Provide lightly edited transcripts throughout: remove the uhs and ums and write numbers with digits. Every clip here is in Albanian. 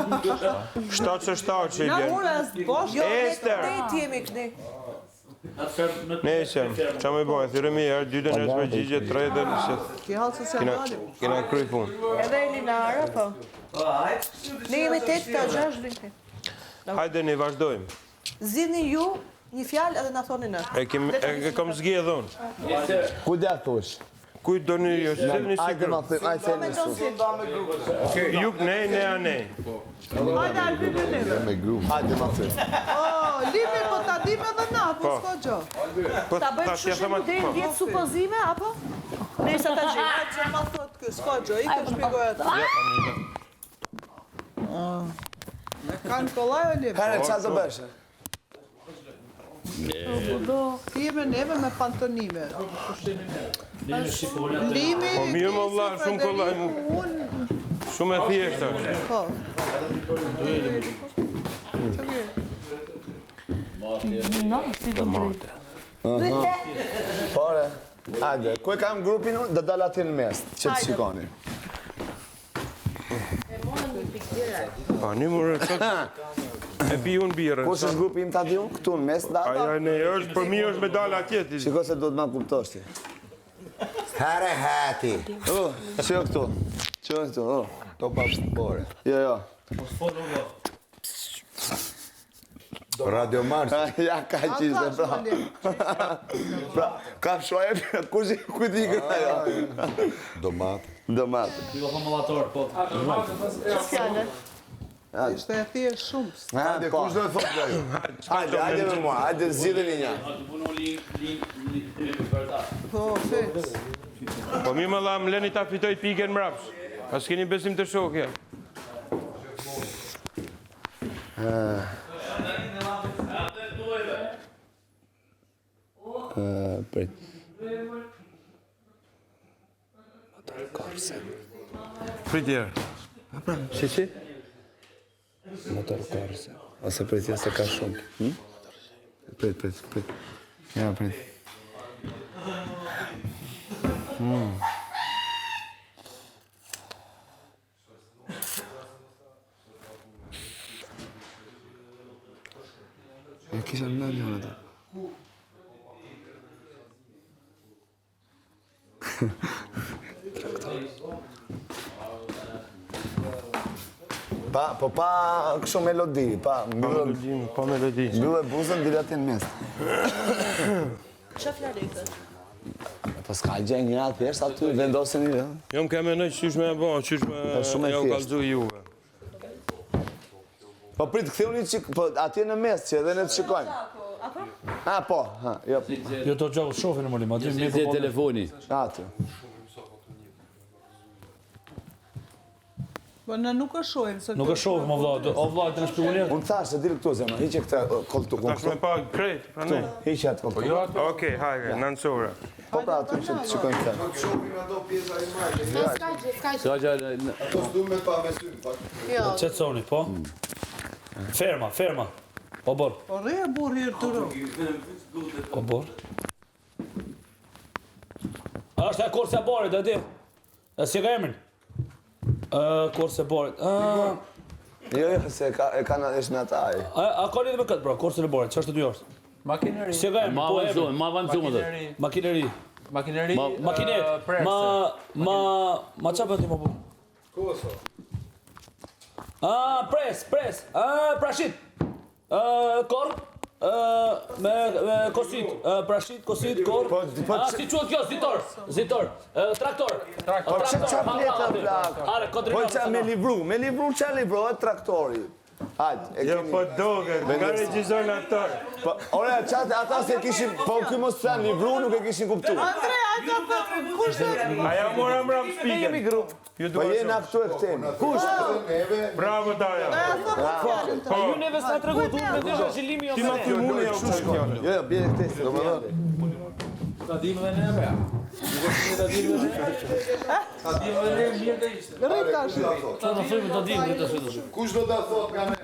7 që i Na bjen. ura bosh. Ester! Ne jemi këni. Nese, qa me bojë, thyrëmi herë, 2 të nësë përgjigje, 3 dhe nëse. Ki halë socialali. Kena kry punë. Edhe Elinara, po. Ne jemi 8-6 linke. Hajde ne vazhdojmë. Zini ju një fjalë edhe na thoni në. E kam zgjedhë unë. Ku dhe thush? Kujt do një jo, se një Ajde ma sikër. thë, ajde se një su. Juk ne, ne a ne. Hajde Albi me neve. Me grup. Ajde ma thë. Limi, po ta dim edhe na, po s'ko gjo. Po Ta bëjmë tash kështu ja thema shumë deri 10 supozime, apo? Nëse ta gjej. Hajde që ma thot kë, s'ko gjo, i të shpjegoj atë. Ka Nikolaj o Limi? Kare, qa të bëshe? Ti me neve me pantonime. Limi, Po mirë më vlla, shumë kollaj mu. Shumë e thjeshtë është. Po. Pore. Ajde, ku e kam grupin unë, dhe dal ati në mes, që të shikoni. Pa, një mërë, e pi unë birën. Kush është grupi im të ati unë, këtu në mes, da? Aja ne, është për mi është me dalë atjeti. Shiko se do të ma kuptosh ti. Here hati. Që jo këtu? Që jo këtu? To pa pore. Jo, jo. Radio Mars. Ja, ka qizë, pra. Pra, ka shoje, kush i këta jo? Domat. Domat. Jo formulator, po. Ishte e thjesht shumë. Hajde, kush do të thotë nga ju? Hajde me mua, hajde zgjidheni një. Po, fix. Po mi më dha, më leni ta fitoj piken mraps. Pas keni besim të shokja. Prit. Pritjerë. Që? Motor korse. Ose pritja se ka shumë. Prit. Ja, prit. Ja kisha në njën ata. Pa kështu melodi, pa melodi. Mbyllë buzën, dile ati në mes. Qa fjallë i këtë? Po s'ka gjeng një atë pjesht, aty vendosin një. Jo më kemë nëjë qysh me e bon, qysh me ja u kalzu juve. Po prit, këtheu një qik, po atje në mes që edhe ne të shikojmë. A, po, jo. Jo të gjohë shofin në mëllim, aty me telefoni. Aty. Po në nuk e shojmë. Nuk e shohë, më vla, o vla të në shpionit. Unë thash, se dilë këtu zemë, hiqe këta koltu. Tash me pa krejt, pra ne. Hiqe atë koltu. Okej, hajde, në nësura. Po pra, aty që të shikojmë këta. Ska gjallë, To s'du me pa me sy, pak. qëtë soni, po? Ferma. O bor. Po rre e burë hirë të ru. O bor. Ashtë e korse e borit, e di. E si ka emrin? Korse e borit. Jo, se e ka në esh me ata ai. A ka lidhë me këtë, bro, korse e borit, që është të dy është? Makineri. Si ka emrin, po emrin? Ma avancume dhe. Makineri. Makineri. Makinet. Ma qa bëti më bu? Koso. Pres. Prashit. Kor. Me kosit. Prashit, kosit, kor. Si quhet kjo, zitor. Traktor. Po që pleta plak? Are, Po që me livru që livru, e traktori. Hajtë, Jo, po doge, ka regjizor në aktor. Ore, qatë, ata se kishin, po ky mos të thënë livru, nuk e kishin kuptu. Andre, ajta të kushtë. Aja mora mram spiken. Po jenë aktu e këtemi. Kushtë? Bravo, Daja. Ju neve s'na tregu tu me dyshe që limi jo Ti ma ty mune ja u shkjone. Jo, bje këtesi. Do më dhënë. Ta dimë dhe ne, bea. Ta dimë dhe ne, mirë dhe ishte. Rrita është. Ta në frimë të dimë të shëtë. Kush do të thot nga me?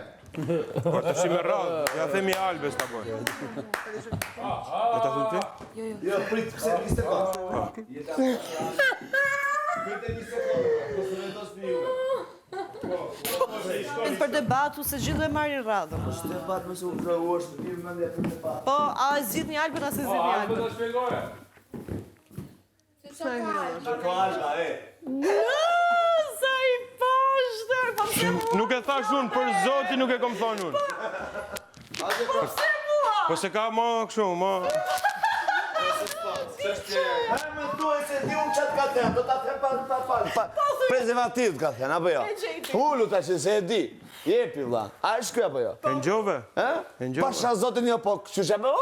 Po të shime radhë, ja themi Albes të bojë. Do të thëmë ti? Jo, prit, pse 20 sekundë. Prit e 20 sekundë, po se vendos një juve. Për debatu se gjithë e marrin radhën. Debat më se u krauosh të mirë mendja për debat. Po, a e zgjidh një Albin, a se zgjidh një Albin Albin? do shpjegoje. Sa Koalga, i poshtër, po pse mua? Nuk e thash unë, për Zotin nuk e kom thonë unë. Pse mua? Po se ka më kështu, më... Më duhet se di unë qatë ka thënë, do ta them pa falë. Prezervativ ka thënë, apo jo? Ullu ta që se e di. Jepi, vlla. A është kjo apo jo? E ngjove? E ngjove. Pasha zotin jo, po kështu me...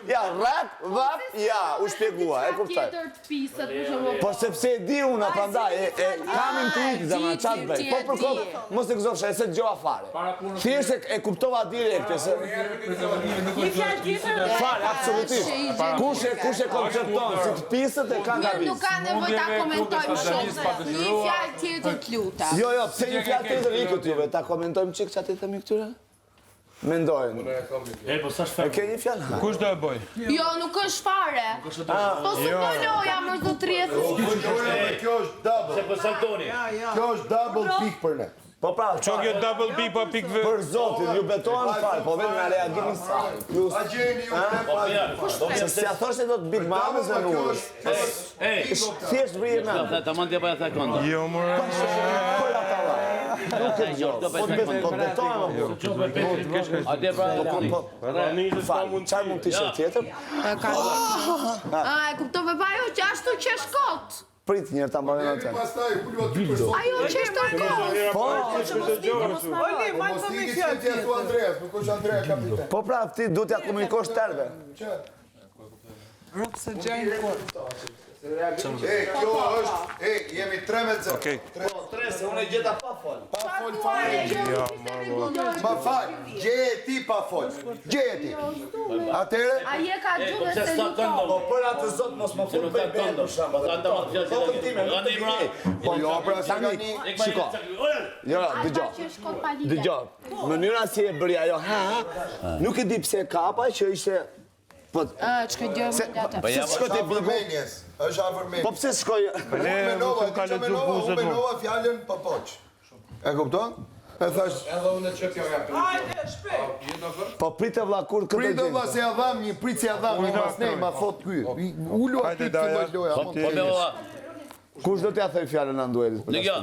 Ja, rap, vap, ja, u shpjegua, e kuptoj. Tjetër të pisët, për shumë. Po sepse e di unë, apandaj, kam intuit, zama, qatë bëj. Po për kohë, mos e këzofsha, e se të gjoha fare. Thjesht e kuptova direkte, se... Një fjalë tjetër? Fare, absolutisht. Kush e koncepton, si të pisët e ka nga Nuk bisë. ka nevoj ta komentojmë shumë. Një fjalë tjetër të luta. Jo, pse një fjalë tjetër i këtyve, ta komentojmë qik që atë i themi këtyre? Mendojnë. Po sa E shfarë? ke një fjalë? Kush do e bëj? Jo, nuk është fare. Po së të loja, më zotërjet. Kjo është double. Se për saltoni. Kjo është double pik për ne. Po pra, Qo kjo double P pa pikë për zotin, ju betohen fare, po vetëm nga reagimin saj. Plus, A gjeni ju të se si a thoshe do të Big Mamës e nuës. Thjesht vrije me. Ta mund t'ja pa e tha konda. Jo, more. Për ata la. Nuk e gjo. Po të betohen më burë. Atje pra... Qaj mund të ishe tjetër? A, e kuptove pa ajo që ashtu që shkot. Prit njërë ta mbarën atë. pastaj kulua dy persona. Ajo që është tërkos. Po, Oli, ma Mos të t'i një që fjalë t'ja tjetër. thua Andreas, nuk është Andrea kapiten. po pra, ti du t'ja komunikosh terve. Se gjajnë kur. Kjo është, jemi 3-0. Okej. Se unë e gjeta pa fol. Pa fol fare. Ma fal, gjeje ti pa fol. Gjeje ti. Atere, A je ka gjuhë se nuk Po ka. për atë zot mos më fol bëj bërë për shamba. Po jo, pra sa nga një... Shiko, jo, dëgjo. Që shkot pa lidhe. Dëgjo, mënyra si e bëri ajo, nuk e di pse e kapa që ishte... Po, Që gjë më gata. pse shkoj te Bigu? Armenjes, është Armenjes. Po pse shkoj... Le, nuk ka lexu buzët mu. Menova fjalën pa poq. E kupton? E thash, Hajde, shpejt. Po pritë vlla kur këtë pritë vlla gjë. se ja dham një prit se ja dham një mas nej, ma thot ky. Ulu Hajde, aty Daja. filloj loja. Po, ti- Kush do t'ja thoj fjalën në duelit? Ligja,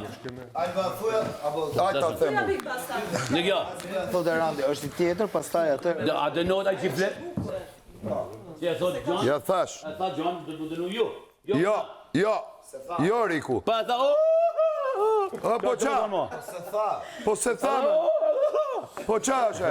Alba thuja apo ajta them. ligja. Thotë Randi, është i tjetër, pastaj atë. A dënohet ai që flet? Si e thot Gjon? Ja thash. E tha Gjon, do të dënu ju. Jo Riku. Pa e tha, Po qa? Po se tha. Po qa është?